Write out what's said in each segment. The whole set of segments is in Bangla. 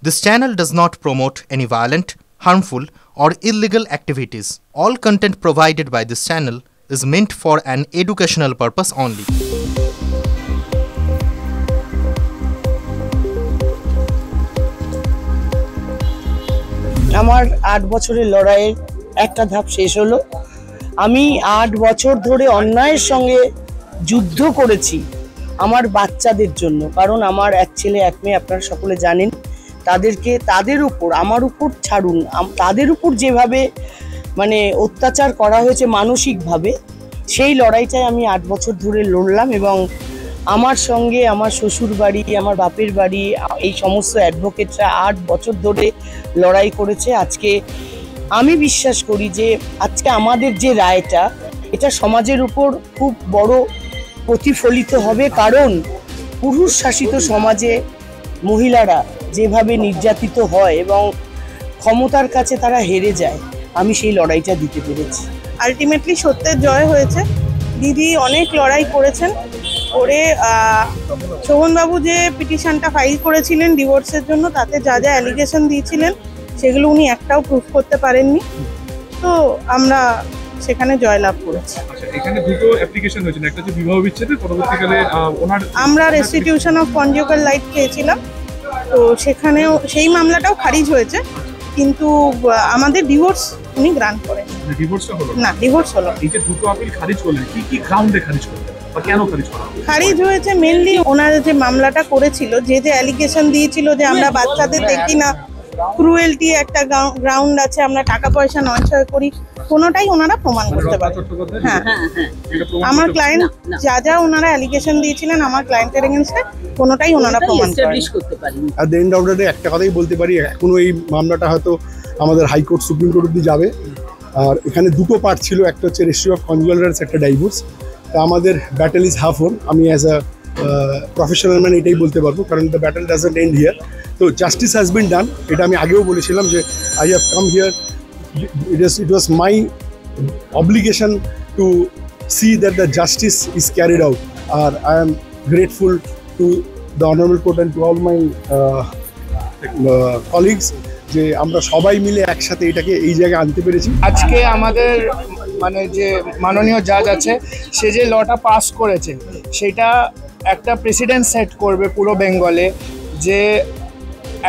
This channel does not promote any violent, harmful, or illegal activities. All content provided by this channel is meant for an educational purpose only. আমার ৮ বছরের লড়াইয়ের একটা ধাপ শেষ হলো। আমি ৮ বছর ধরে অন্যায়ের সঙ্গে যুদ্ধ করেছি আমার বাচ্চাদের জন্য, কারণ আমার এক ছেলে এক মেয়ে, আপনারা সকলে জানেন। তাদের উপর, আমার উপর ছাড়ুন, তাদের উপর যেভাবে অত্যাচার করা হয়েছে মানসিকভাবে, সেই লড়াইটাই আমি ৮ বছর ধরে লড়লাম। এবং আমার সঙ্গে আমার শ্বশুর বাড়ি, আমার বাপের বাড়ি, এই সমস্ত অ্যাডভোকেটরা ৮ বছর ধরে লড়াই করেছে। আজকে আমি বিশ্বাস করি যে আজকে আমাদের যে রায়টা, এটা সমাজের উপর খুব বড় প্রতিফলিত হবে, কারণ পুরুষ শাসিত সমাজে মহিলারা যেভাবে নির্যাতিত হয় এবং ক্ষমতার কাছে তারা হেরে যায়, আমি সেই লড়াইটা দিতে পেরেছি। আলটিমেটলি সত্যের জয় হয়েছে। দিদি অনেক লড়াই করেছেন, করে শোভনবাবু যে পিটিশনটা ফাইল করেছিলেন ডিভোর্সের জন্য, তাতে যা যা অ্যালিগেশন দিয়েছিলেন সেগুলো উনি একটাও প্রুফ করতে পারেননি। তো আমরা সেখানে জয়লাভ করেছি। এখানে দুটো অ্যাপ্লিকেশন হয়েছে, একটা হচ্ছে বিবাহ বিচ্ছেদের, পরবর্তীকালে আমরা রেস্টিটিউশন অফ কনজুগাল লাইফ চেয়েছিলাম, তো সেখানেও সেই মামলাটাও খারিজ হয়েছে, কিন্তু আমাদের ডিভোর্স উনি গ্রান্ট করেন। ডিভোর্সটা হলো না, ডিভোর্স হলো। এই যে দুটো আপিল খারিজ করলেন, কি কি গ্রাউন্ডে খারিজ করলেন বা কেন খারিজ করা হলো? খারিজ হয়েছে মেনলি ওনারা যে মামলাটা করেছিল, যে অ্যালিগেশন দিয়েছিল যে আমরা বাচ্চাদের দেখি না, ক্রুয়েলটি একটা গ্রাউন্ড আছে, আমরা টাকা পয়সা নয়ছয় করি, কোনোটাই ওনারা প্রমাণ করতে পারে। হ্যাঁ, আমার ক্লায়েন্ট যা ওনারা অ্যালিগেশন দিয়েছিলেন আমার ক্লায়েন্টের এগেইনস্টে, কোনোটাই ওনারা প্রমাণ করতে পারেন। Are the end of the day একটা কথাই বলতে পারি, এখনো এই মামলাটা হয়তো আমাদের হাইকোর্ট, সুপ্রিম কোর্ট অব্দি যাবে। আর এখানে দুটো পার্ট ছিল, একটা হচ্ছে রেজিস্ট্রি অফ কনজুগাল রাইটস, একটা ডাইভোর্স। তা আমাদের ব্যাটেল ইজ হাফ ওন। আমি অ্যাজ আ প্রফেশনাল ম্যান এটাই বলতে পারবো, কারণ the battle doesn't end here. তো জাস্টিস হ্যাজ বিন ডান, এটা আমি আগেও বলেছিলাম যে I have come here, it was my obligation to see that the justice is carried out. I am grateful to the honorable court and to all my colleagues যে আমরা সবাই মিলে একসাথে এটাকে এই জায়গায় আনতে পেরেছি। আজকে আমাদের যে মাননীয় জাজ আছে, সে যে লটা পাস করেছে সেটা একটা প্রেসিডেন্ট সেট করবে পুরো বেঙ্গলে, যে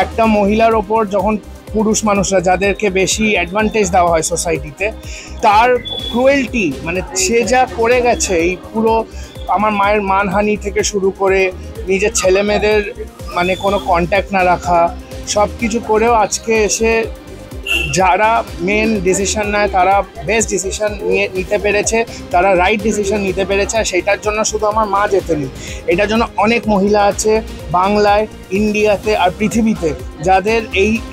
একটা মহিলার ওপর যখন পুরুষ মানুষরা, যাদেরকে বেশি অ্যাডভান্টেজ দেওয়া হয় সোসাইটিতে, তার ক্রুয়েলটি সে যা করে গেছে, এই পুরো আমার মায়ের মানহানি থেকে শুরু করে নিজের ছেলে মেয়েদের কোনো কন্ট্যাক্ট না রাখা, সব কিছু করেও আজকে এসে যারা মেন ডিসিশন নেয় তারা বেস্ট ডিসিশন নিতে পেরেছে, তারা রাইট ডিসিশন নিতে পেরেছে। আর সেইটার জন্য শুধু আমার মা জেতেনি, এটার জন্য অনেক মহিলা আছে বাংলায়, ইন্ডিয়াতে আর পৃথিবীতে, যাদের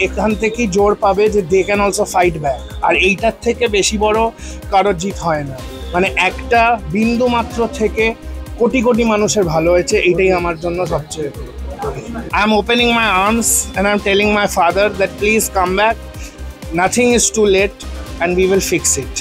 এখান থেকেই জোর পাবে যে they can also fight back. আর এইটার থেকে বেশি বড় কারোর জিত হয় না। একটা বিন্দু মাত্র থেকে কোটি কোটি মানুষের ভালো হয়েছে, এইটাই আমার জন্য সবচেয়ে। I am opening my arms and I am telling my father that please come back. Nothing is too late and we will fix it.